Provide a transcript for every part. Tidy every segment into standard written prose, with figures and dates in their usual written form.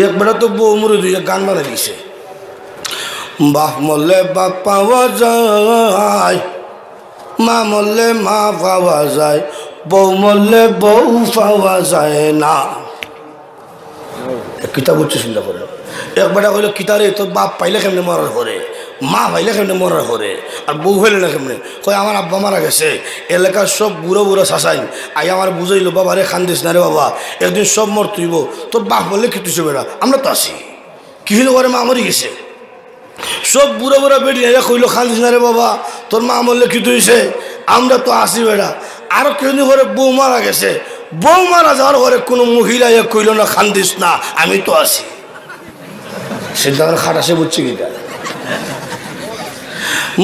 একবারে তো বউ মরে দুই গান বানিয়ে দিছে, বাপ মরলে বাপ পাওয়া যায়, মা মরলে মা পাওয়া যায়, বউ মরলে বউ পাওয়া যায় না। কিতাব হচ্ছে চিন্তা করে একবারে কইল কিতারে তোর বাপ পাইলে কেমনে মরার করে, মা পাইলে কেমনে মরার করে, আর বউ হইলে না কেমনে। কই আমার আব্বা মারা গেছে, এলাকার সব বুড়ো বুড়ো শাসাই আই আমার বুঝাইলো, বাবা রে খান্দিস না রে বাবা, একদিন সব মর তুইব, তোর বাপ বললে কি তুই বেড়া, আমরা তো আসি কি হইলো করে মা মরি গেছে। সব বুড়ো বুড়ো বেটি কইলো খান্দিস না রে বাবা, তোর মা মরলে কি তুইছে, আমরা তো আসি বেড়া। আরো কেউ করে বউ মারা গেছে, বউ মারা যাওয়ার পরে কোনো মহিলা কইল না খান্দিস না, আমি তো আছি। সেটা খাটাসে বুঝছি কিটা,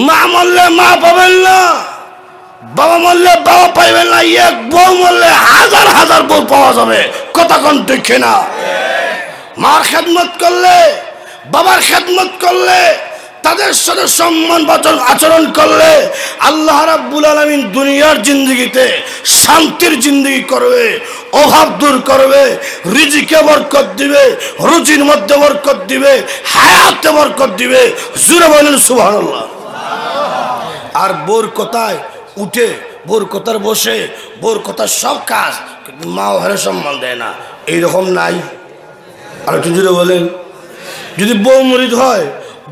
মা মরলে মা পাবেন না, বাবা মরলে বাবা পাইবেন না, এক বউ মরলে হাজার হাজার বউ পাওয়া যাবে। কথা কোন দেখে না, মার খেদমত করলে, বাবার খেদমত করলে, তাদের সাথে সম্মান আচরণ করলে আল্লাহ রাব্বুল আলামিন দুনিয়ার জিন্দেগিতে শান্তির জিন্দেগি করবে, অভাব দূর করবে, রিজিকে বরকত দিবে, রুজির মধ্যে বরকত দিবে, হায়াতে বরকত দিবে। জোরে বলেন সুবহানাল্লাহ। আর বোর কথায় উঠে, বোর কথার বসে, বোর কথার সব কাজ, মা হারে সম্মান দেয় না, এইরকম নাই। আর একটু জোরে বলেন। যদি বউ মরিদ হয়,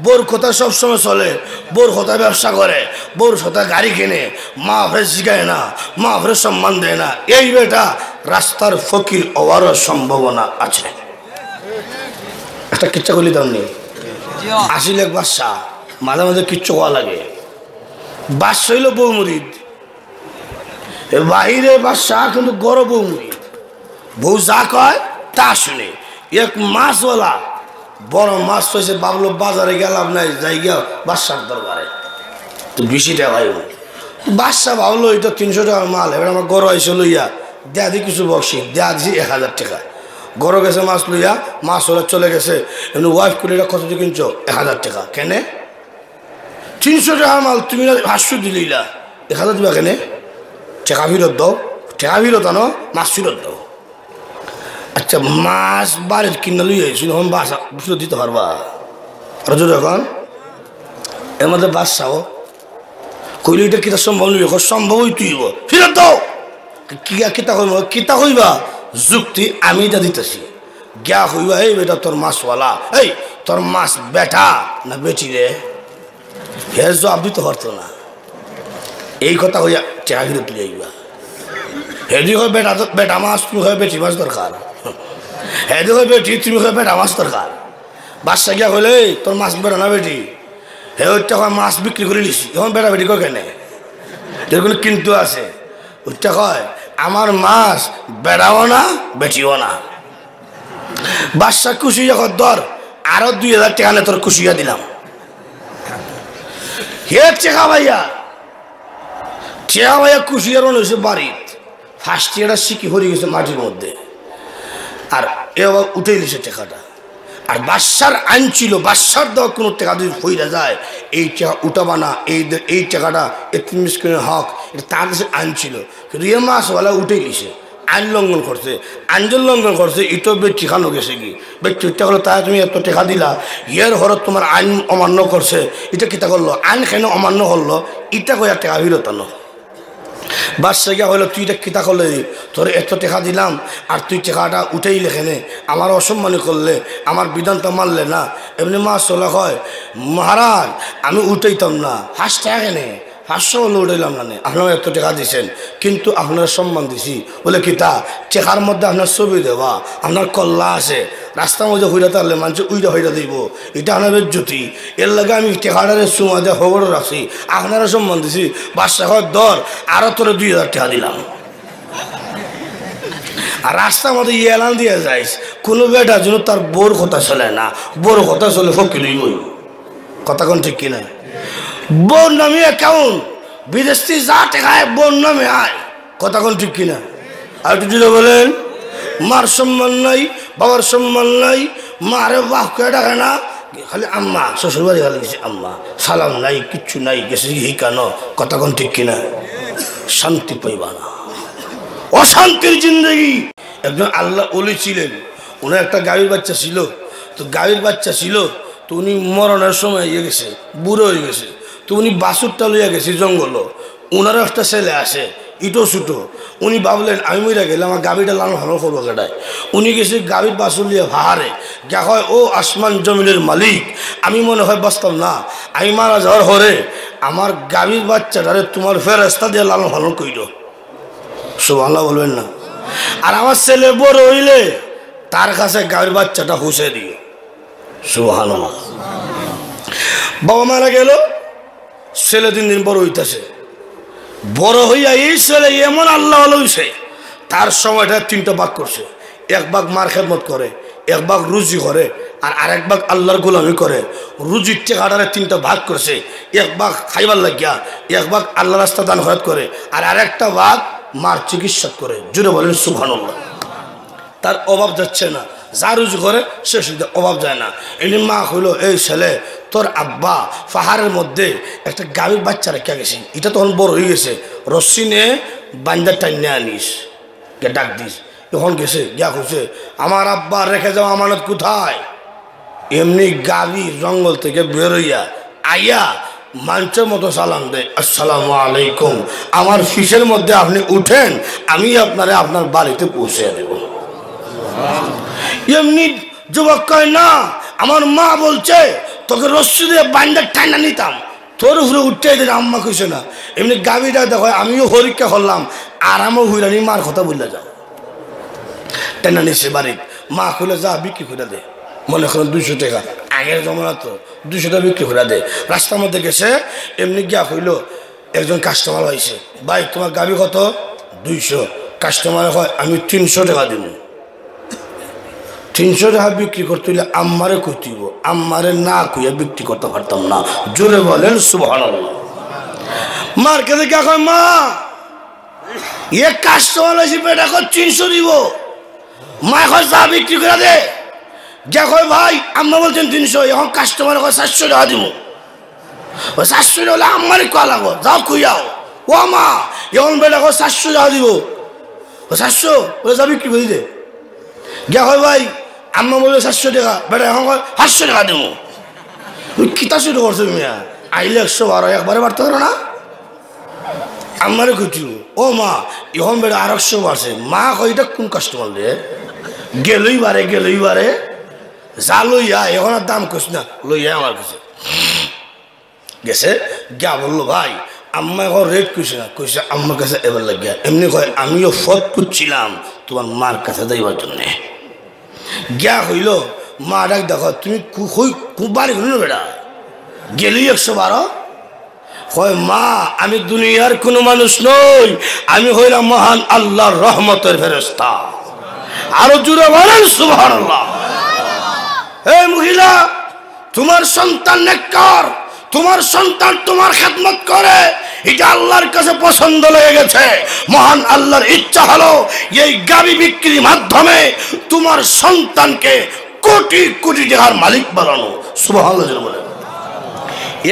বোর কথা সবসময় চলে, বোর কথা ব্যবসা করে, বোর কথা গাড়ি কেনে, মা ফেরে শিখায় না, মা ফেরে সম্মান দেয় না, এই বেটা রাস্তার ফকির হওয়ারও সম্ভাবনা আছে। একটা কিচ্ছা করলি দাম নেই, আসিল এক বাদশা, মাঝে মাঝে কিচ্ছু হওয়া লাগে। বাদশা হইল বউ মুরিদ, বাহিরে বাদশা কিন্তু গড় বউ মুরিদ, বউ যা কয় তা শুনে। এক মাছওয়ালা বড় মাছ হয়েছে, ভাবলো বাজারে গেলাম নাই, যাই গিয়া বাদশার দরবারে তো বেশি টাকা। বাদশা ভাবলো এটা 300 টাকার মাল, এবার আমার গড় এসে লইয়া দেয়া দি কিছু বক্সি, দেয়া দিছি 1000 টাকা। গড় গেছে মাছ লইয়া, মাছ ওরা চলে গেছে, এমনি ওয়াইফ করে এটা কত দিয়ে কিনছো, 1000 টাকা। কেনে 300 টাকার মাল তুমি 500 দিলিলা, 1000 দিবা কেনে, টাকা ফিরত দাও, টাকা ফিরত আনো, মাছ ফিরত দাও। আচ্ছা মাছ বাড়ির কিনা লই আইছিল, এখন বাসা ফিরত দিতে পারবা? যখন এর মধ্যে বাদশাও কইল এটা কিতা সম্ভব নই, সম্ভবই তুইব, ফিরত দাও। কিতা কইব, কিতা কইবা যুক্তি আমি এটা দিতেছি, গিয়া কইবা এই বেটা তোর মাছওয়ালা, এই তোর মাছ বেটা না বেটি রে, হে জবাব দিতে পারতো না। এই কথা কইয়া টাকা ফিরত তুলে আইবা। হেদি হয় বেটা, বেটা মাছ, তুমি হয় বেটি মাছ দরকার, হেদি হয় বেটি, তুমি হয় বেটা মাছ দরকার। বাদশা গিয়া কইলে তোর মাছ বেটা না বেটি, হে ওইটা কয় মাছ বিক্রি করে নিছি, এখন বেটা বেটি কয় কেনে, এরকম কিন্তু আছে। ওইটা কয় আমার মাছ বেড়াও না বেটিও না। বাদশা খুশি যখন ধর আরো 2000 টাকা নে তোর খুশিয়া দিলাম। হে চেখা ভাইয়া, চেখা ভাইয়া খুশিয়ার হয়েছে বাড়িত, ফার্স্ট ইয়ারটা শিখি হয়ে গেছে মাটির মধ্যে, আর এবার উঠে নিছে টেকাটা। আর বাদশার আইন ছিল, বাদশার দেওয়া কোনো টাকা যদি ফইরা যায় এই টাকা উঠাবা না, এই টাকাটা এতিম মিসকিনের হক, এটা তার কাছে আইন ছিল। কিন্তু এ মাছওয়ালা উঠে গেছে, আইন লঙ্ঘন করছে, আইন লঙ্ঘন করছে, এটাও বেটি খানো গেছে কি বেটি হত্যা করলো, তাই তুমি এত টাকা দিলা, ইয়ের হরত তোমার আইন অমান্য করছে, এটা কিতা করলো, আইন কেন অমান্য করলো, এটা কয়া টাকা ফিরত আনো। বাদশা গিয়া হইলো তুই এটা কিতা করলে, তোর এত টাকা দিলাম আর তুই টাকাটা উঠেই লেখেনে, আমার অসম্মানী করলে, আমার বিধানটা মানলে না। এমনি মাছ চলা হয় মহারাজ আমি উঠাইতাম না, 5 টাকা কেনে, 500 হলে উঠাইলাম না, আপনারা এত টাকা দিয়েছেন কিন্তু আপনারা সম্মান দিছি বলে কিতা, টাকার মধ্যে আপনার ছবি দেওয়া, আপনার কল্লা আছে, রাস্তার মধ্যে হইরা তাহলে মানুষ উইটা হইরা দিব, এটা আপনার জ্যোতি, এর লাগে আমি টেকাটারে চুমা দিয়ে খবর রাখছি, আপনারা সম্মান দিছি। বাদশা হয় ধর আরো তোরে 2000 টাকা দিলাম। আর রাস্তার মধ্যে এলান দিয়ে যাইস কোনো বেটা যেন তার বোর কথা চলে না, বোর কথা চলে ফকিরই বই, কথা কোন ঠিক কিনা। বোর নামে অ্যাকাউন্ট বিদেশি যা টেকায় বোর নামে আয়, কথা কোন ঠিক কিনা। আর একটু যদি বলেন মার সম্মান নাই, বাবার সম্মান নাই, মারে বাহ কে ডাকে না, খালি আম্মা, শ্বশুরবাড়ি খালি গেছে আম্মা, সালাম নাই, কিচ্ছু নাই, গেছে হিকানো, কথা কোন ঠিক কিনা। শান্তি পাইবা না, অশান্তির জিন্দগি। একজন আল্লাহ ওলি ছিলেন, ওনার একটা গাভীর বাচ্চা ছিল, তো গাভীর বাচ্চা ছিল, তো উনি মরণের সময় ইয়ে গেছে, বুড়ো হয়ে গেছে, তো উনি বাছুরটা লইয়া গেছে জঙ্গল। ওনারও একটা ছেলে আসে ইটো ছুটো, উনি ভাবলেন আমি মইরা গেলে আমার গাভীটা লালন পালন করবো কেটায়। উনি গেছে গাভীর বাছুর লিয়ে ভাহারে যা হয়, ও আসমান জমিনের মালিক, আমি মনে হয় বাঁচতাম না, আমি মারা যাওয়ার হরে আমার গাভীর বাচ্চাটারে তোমার ফেরেশতা দিয়ে লালন পালন কইর। সুবহানাল্লাহ বলবেন না? আর আমার ছেলে বড় হইলে তার কাছে গাভীর বাচ্চাটা হুসে দিও। সুবহানাল্লাহ। বাবা মারা গেল, ছেলে দিন দিন বড় হইতেছে, বড় হইয়া এই ছেলে এমন আল্লাহ হইছে, তার সময়টা 3টা ভাগ করছে। এক ভাগ মার খেদমত করে, এক ভাগ রুজি করে, আর আরেক ভাগ আল্লাহর গোলামি করে। রুজির টেকাটারে 3টা ভাগ করছে, এক ভাগ খাইবার লাগিয়া, এক ভাগ আল্লাহ রাস্তা দান খরচ করে, আর আরেকটা ভাগ মার চিকিৎসা করে। জুড়ে বলেন সুবহানাল্লাহ। তার অভাব যাচ্ছে না, যা রুজি করে সে সুবিধা অভাব যায় না। এমনি মা হইল, এই ছেলে তোর আব্বা পাহাড়ের মধ্যে একটা গাভীর বাচ্চা রেখে গেছি, এটা তখন বড় হয়ে গেছে, রশ্মি নিয়ে বান্দার টাইনে আনিস, ডাক দিস। তখন গেছে গিয়া খুঁজছে আমার আব্বা রেখে যাওয়া আমানত কোথায়। এমনি গাভী জঙ্গল থেকে বেরোইয়া আইয়া মানুষের মতো সালাম দেয়, আসসালামু আলাইকুম, আমার ফিসের মধ্যে আপনি উঠেন, আমি আপনারে আপনার বাড়িতে পৌঁছে দেব। এমনি যুবক কয় না, আমার মা বলছে তোকে রশ্মি দিয়ে বান্দার টাইনা নিতাম, তোর উপরে উঠতে দিন। আম্মা কইছে না। এমনি গাভীটা দেখো, আমিও হরিকা করলাম, আরামও হইরানি, মার কথা বললে যাও, টাইনা নিচ্ছে বাড়ির। মা কইলে যা বিক্রি করে দে, মনে করেন 200 টাকা, আগের জমানা তো 200 টাকা বিক্রি করে দে। রাস্তার মধ্যে গেছে, এমনি গিয়া কইল, একজন কাস্টমার হয়েছে, ভাই তোমার গাভী কত? 200। কাস্টমার হয় আমি 300 টাকা দিব। 300 টাকা বিক্রি করতে হইলে আম্মারে কইতেইব, আম্মারে না কইয়া বিক্রি করতে পারতাম না। জোরে বলেন সুবহানাল্লাহ। মার কাছে গিয়া কয়, মা এ কাস্টমার হয়েছে, বেটা কয় 300 দিব। মা কয় যা বিক্রি করে দে। যা কয় ভাই আম্মা বলছেন 300, এখন কাস্টমার কয় 400 টাকা দিব। 400 টাকা হলে আম্মারে কয়া লাগো, যাও কইয়াও। ও মা এখন বেটা কয় 400 টাকা দিব। 400 বলে যা বিক্রি করে দে। যা কয় ভাই আম্মা বলে 400 টাকা, বেটা এখন কয় 800 টাকা দেবো। তুই কিতা শুরু করছো মিয়া? আইলে 112, একবারে বাড়তে পারো না? আমারে কইছিল, ও মা এখন বেটা আর 100 বাড়ছে। মা কয় এটা কোন কাস্টমার রে? গেলই বারে যা লইয়া, এখন আর দাম কইস না, লইয়া আমার কাছে গেছে। গিয়া বললো ভাই আম্মা এখন রেট কইছে না, কইছে আম্মার কাছে এবার লাগিয়া। এমনি কয় আমিও ফট করছিলাম তোমার মার কাছে যাইবার জন্যে। গিয়া হইল, মা ডাক দেখো, তুমি খুব বাড়ি হইল না বেটা, গেলি 112। কয় মা আমি দুনিয়ার কোনো মানুষ নই, আমি হইলাম মহান আল্লাহর রহমতের ফেরেশতা। আরো জোরে বলেন সুবহানাল্লাহ। এই মহিলা, তোমার সন্তান নেককার, তোমার সন্তান তোমার খেদমত করে, এটা আল্লাহর কাছে পছন্দ লেগে গেছে। মহান আল্লাহর ইচ্ছা হলো এই গাভী বিক্রির মাধ্যমে তোমার সন্তানকে কোটি কোটি টাকার মালিক বানানো। সুবহানাল্লাহ বলে।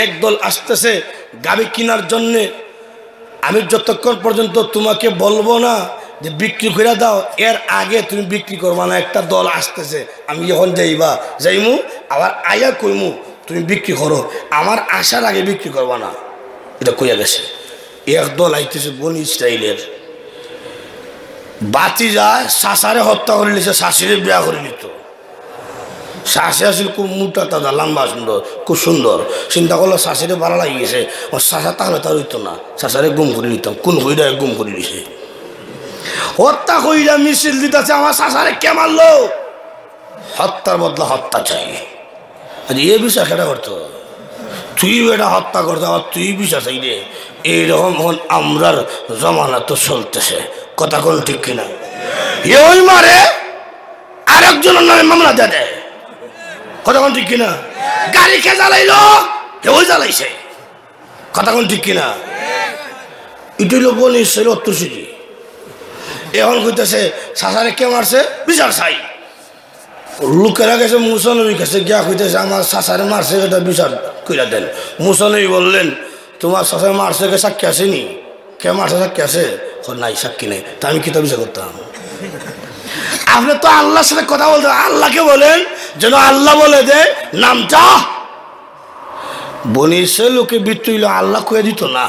একদল আসতেছে গাভী কেনার জন্যে, আমি যতক্ষণ পর্যন্ত তোমাকে বলবো না যে বিক্রি করে দাও, এর আগে তুমি বিক্রি করবা না। একটা দল আসতেছে, আমি যখন যাইমু আবার আয়া কইমু তুমি বিক্রি করো, আমার আসার আগে বিক্রি করবা না, এটা কইয়া গেছে। এক দল আইতেছে বনি ইসরাইলের, বাতি যায় শাসারে হত্যা করে নিছে, শাশুড়ি বিয়া করে নিত। শাশি আসলে খুব মোটা তাজা লম্বা সুন্দর, খুব সুন্দর। চিন্তা করলো শাশুড়ি ভালো লাগি গেছে, ও শাসা তাহলে তার হইতো না, শাসারে গুম করে নিতাম। কোন হইরা গুম করে দিছে, হত্যা কইরা মিছিল দিতেছে, আমার শাসারে কে মারলো? হত্যার বদলা হত্যা চাই। আর এ বিশ্বাস এটা করতো, তুই এটা হত্যা করতো, আবার তুই বিশ্বাস চাই রে। এইরকম এখন আমরার জমানা তো চলতেছে, কথা কোন ঠিক কিনা? এ ওই মারে আরেকজনের নামে মামলা দেয়, কথা কোন ঠিক কিনা? গাড়ি কে জ্বালাইলো? ওই জ্বালাইছে, কথা কোন ঠিক কিনা? এটা হইল বনি ইসরাইল অত্যাচারী। এখন কইতেছে শাসারে কে মারছে, বিচার চাই। লোকেরা গেছে মুসলমানের কাছে, গিয়া কইতেছে আমার শাসারে মারছে, এটা বিচার কইরা দেন। মুসলমান বললেন তোমার শাসারে মারছে, কে সাক্ষী আসেনি? কে মারছে সাক্ষী আছে? নাই সাক্ষী নেই, তা আমি কিতা বিচার করতাম? আপনি তো আল্লাহর সাথে কথা বলতে, আল্লাহকে বলেন যেন আল্লাহ বলে দে নামটা। বনি ইসরাইল লোকে মৃত্যু হইল, আল্লাহ কয়ে দিত না।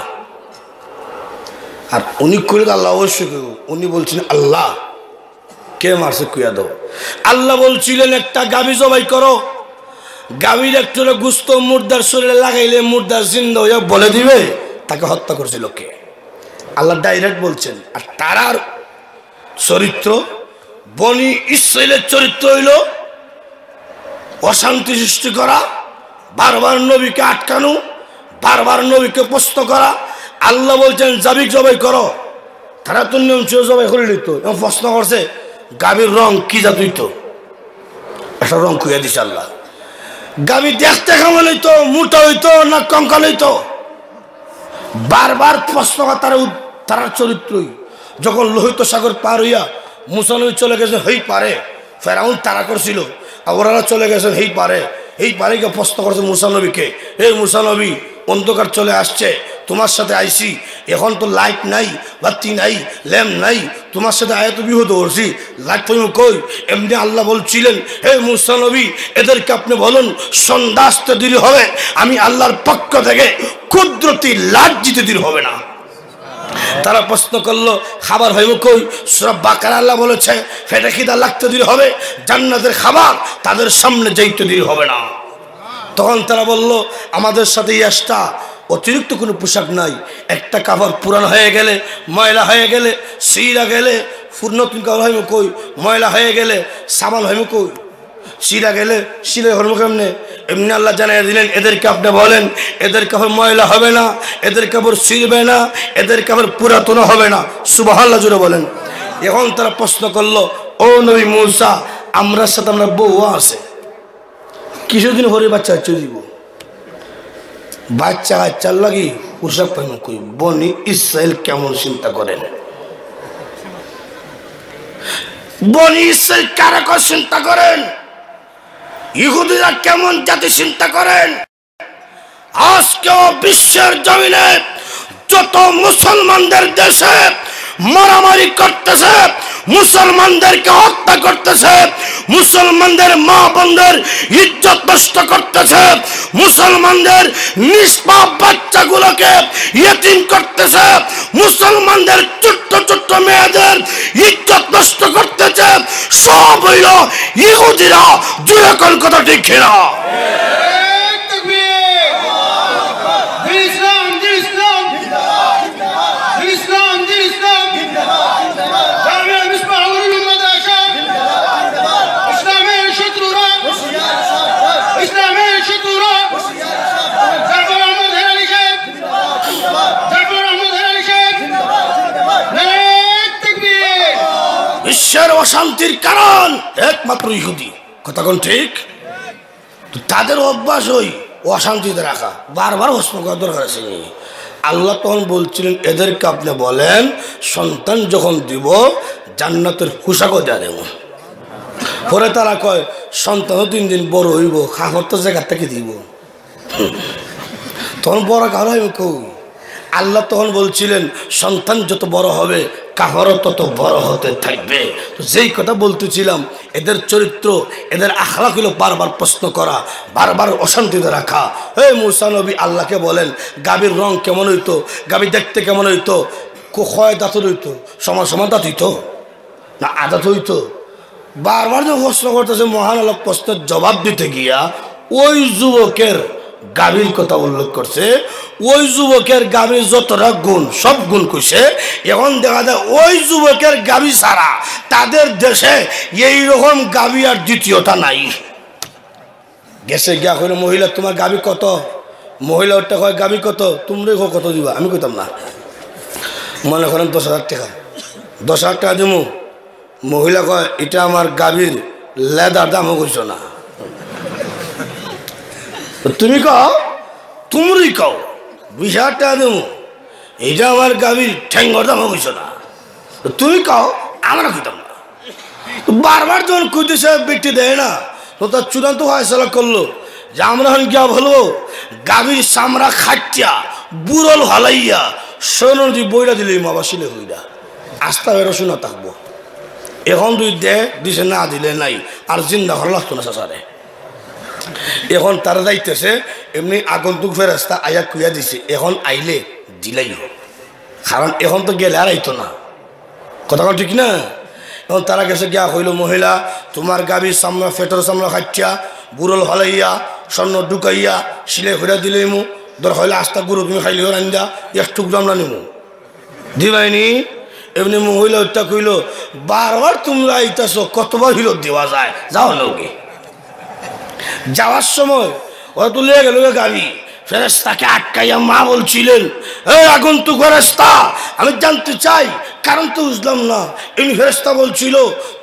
আর উনি করে আল্লাহ অবশ্যই, উনি বলছেন আল্লাহ কে মারছে কুয়া দাও। আল্লাহ বলছিলেন একটা গাভী জবাই করো, গাভীর একটু গুস্ত মুর্দার শরীরে লাগাইলে মুর্দার জিন্দা হইয়া বলে দিবে তাকে হত্যা করছিল কে? আল্লাহ ডাইরেক্ট বলছেন। আর তারার চরিত্র, বনি ইসরাইলের চরিত্র হইল অশান্তি সৃষ্টি করা, বারবার নবীকে আটকানো, বারবার নবীকে প্রশ্ন করা। আল্লাহ বলছেন জাবিক জবাই করো, তারা তো নিয়ম ছিল জবাই করে নিত। এবং প্রশ্ন করছে গাভীর রং কি জাত হইতো, একটা রং খুঁজে দিছে আল্লাহ। গাভী দেখতে কেমন হইতো, মোটা হইতো না কঙ্কাল হইতো, বারবার প্রশ্ন করা। তারা চরিত্রই যখন লোহিত সাগর পার হইয়া মুসা নবী চলে গেছেন হেই পারে, ফেরাউন তারা করছিল, আর ওরা চলে গেছেন হেই পারে। এই পারে গিয়ে প্রশ্ন করছে মুসা নবীকে, এই মুসা নবী অন্ধকার চলে আসছে, তোমার সাথে আইসি, এখন তো লাইট নাই, বাতি নাই, ল্যাম্প নাই, তোমার সাথে আয়াত বিহত করছি, লাইট তুমি কই? এমনি আল্লাহ বলছিলেন হে মুসা নবী এদেরকে আপনি বলুন সন্ধ্যা আসতে দেরি হবে, আমি আল্লাহর পক্ষ থেকে কুদরতি লাইট দিতে দেরি হবে না। তারা প্রশ্ন করলো খাবার হইব কই? সূরা বাকারা আল্লাহ বলেছে ফেটে খিদা লাগতে দেরি হবে, জান্নাতের খাবার তাদের সামনে যাইতে দেরি হবে না। তখন তারা বলল আমাদের সাথে ইয়াসটা অতিরিক্ত কোনো পোশাক নাই, একটা কাপড় পুরানো হয়ে গেলে, ময়লা হয়ে গেলে, সিরা গেলে নতুন কাপড় হইব কই? ময়লা হয়ে গেলে সাবান হইব কই? সিরা গেলে সিলে হইব কেমনে? এমনি আল্লাহ জানাই দিলেন এদেরকে আপনি বলেন এদের কাপড় ময়লা হবে না, এদের কাপড় ছিঁড়বে না, এদের কাপড় পুরাতন হবে না। সুবহানাল্লাহ জুড়ে বলেন। এখন তারা প্রশ্ন করলো ও নবী মূসা আমরার সাথে আমরা বউ আছে, কিছুদিন হরে বাচ্চা চলে দিব, বাচ্চা কাচ্চার লাগি পোশাক পাইব কই? বনি ইসরাইল কেমন চিন্তা করেন, বনি ইসরাইল কারা চিন্তা করেন, ইহুদিরা কেমন জাতি চিন্তা করেন। আজকেও বিশ্বের জমিনে যত মুসলমানদের দেশে মারামারি করতেছে, মুসলমানদেরকে হত্যা করতেছে, মুসলমানদের মা বোনদের ইজ্জত নষ্ট করতেছে, মুসলমানদের নিষ্পাপ বাচ্চাগুলোকে ইয়েতিম করতেছে, মুসলমানদের ছোট্ট ছোট্ট মেয়েদের ইজ্জত নষ্ট করতেছে, সব হইল ইহুদিরা। জুড়ে কোন কথা ঠিক কিনা? বিশ্বের অশান্তির কারণ একমাত্র ইহুদি, কথা কোন ঠিক? তাদের অভ্যাস ওই অশান্তিতে রাখা, বারবার প্রশ্ন করার দরকার আছে। আল্লাহ তখন বলছিলেন এদেরকে আপনি বলেন সন্তান যখন দিব জান্নাতের পোশাকও দেওয়া দেব। পরে তারা কয় সন্তানও 3 দিন বড় হইব, খাবার তো জায়গা থেকে দিব, তখন বড় কারো হইব কই? আল্লাহ তখন বলছিলেন সন্তান যত বড় হবে কাপড়ও তত বড় হতে থাকবে। তো যেই কথা বলতেছিলাম এদের চরিত্র, এদের আখলাক হলো বারবার প্রশ্ন করা, বারবার অশান্তিতে রাখা। হে মুসা নবী আল্লাহকে বলেন গাভীর রং কেমন হইতো, গাভী দেখতে কেমন হইতো, কয় দাঁত হইতো, সমান সমান দাঁত হইতো না আদাত হইতো? বারবার যখন প্রশ্ন করতেছে মহান আল্লাহ প্রশ্নের জবাব দিতে গিয়া ওই যুবকের গাভীর কথা উল্লেখ করছে। ওই যুবকের গাভীর যতটা গুণ সব গুণ কইছে। এখন দেখা যায় ওই যুবকের গাভী ছাড়া তাদের দেশে এইরকম গাভী আর দ্বিতীয়টা নাই। গেছে গিয়া কইল মহিলা তোমার গাভী কত? মহিলা ওটা কয় গাভী কত? তোমরা কত দিবা? আমি কইতাম না, মনে করেন 10,000 টাকা, 10,000 টাকা দিব। মহিলা কয় এটা আমার গাভীর লেদার দামও কইছ না, তুমি কও, তুমি কও 20,000 টাকা দেবো, এটা আমার গাভীর ঠ্যাঙ্গর দামও কইছ না, তুমি কও, আমরা কইতাম না। বারবার যখন কইতে সাহেব ব্যক্তি দেয় না, তো তার চূড়ান্ত ফয়সালা করলো যে আমরা এখন গিয়া বলবো গাভীর চামড়া খাটিয়া বুড়ল হালাইয়া সৈন্য বইরা দিলে মাবাসিলে হইরা আস্থা বেরো শোনা থাকবো। এখন দুই দে দিছে না দিলে নাই আর জিন্দা করা লাগতো না চাচারে। এখন তারা যাইতেছে এমনি আগন্তুক ফেরেস্তা আয়া কুইয়া দিছে এখন আইলে দিলাই হোক, কারণ এখন তো গেলে আর আইতো না। কথা কন ঠিক না? এখন তারা গেছে গিয়া হইল মহিলা তোমার গাভীর সামনে ফেটর সামনে খাচ্ছা বুড়ল হলাইয়া স্বর্ণ ঢুকাইয়া সিলে ঘুরা দিলে মু ধর হইলে আস্তা গুরু তুমি খাইলে রান্দা একটু আমরা নিমু দিবাইনি। এমনি মহিলা হত্যা কইল বারবার তোমরা আইতাছ কতবার হিরত দেওয়া যায়, যাও লোকে। যাওয়ার সময় ওরা তো লেগে গেল গাড়ি, ফেরেশতাকে আটকাইয়া মা বলছিলেন এই আগন্তুক ফেরেশতা আমি জানতে চাই, কারণ তো বুঝলাম না। এই ফেরেশতা বলছিল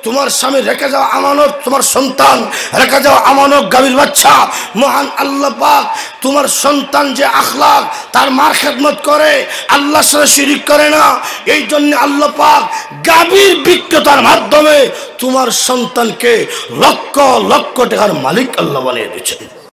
তোমার স্বামী রেখে যাওয়া আমানত, তোমার সন্তান রেখে যাওয়া আমানত গাভীর বাচ্চা, মহান আল্লাহ পাক তোমার সন্তান যে আখলাক তার মার খেদমত করে, আল্লাহর সাথে শিরিক করে না, এই জন্য আল্লাহ পাক গাভীর বিক্রেতার মাধ্যমে তোমার সন্তানকে লক্ষ লক্ষ টাকার মালিক আল্লাহ বানিয়ে দিয়েছেন।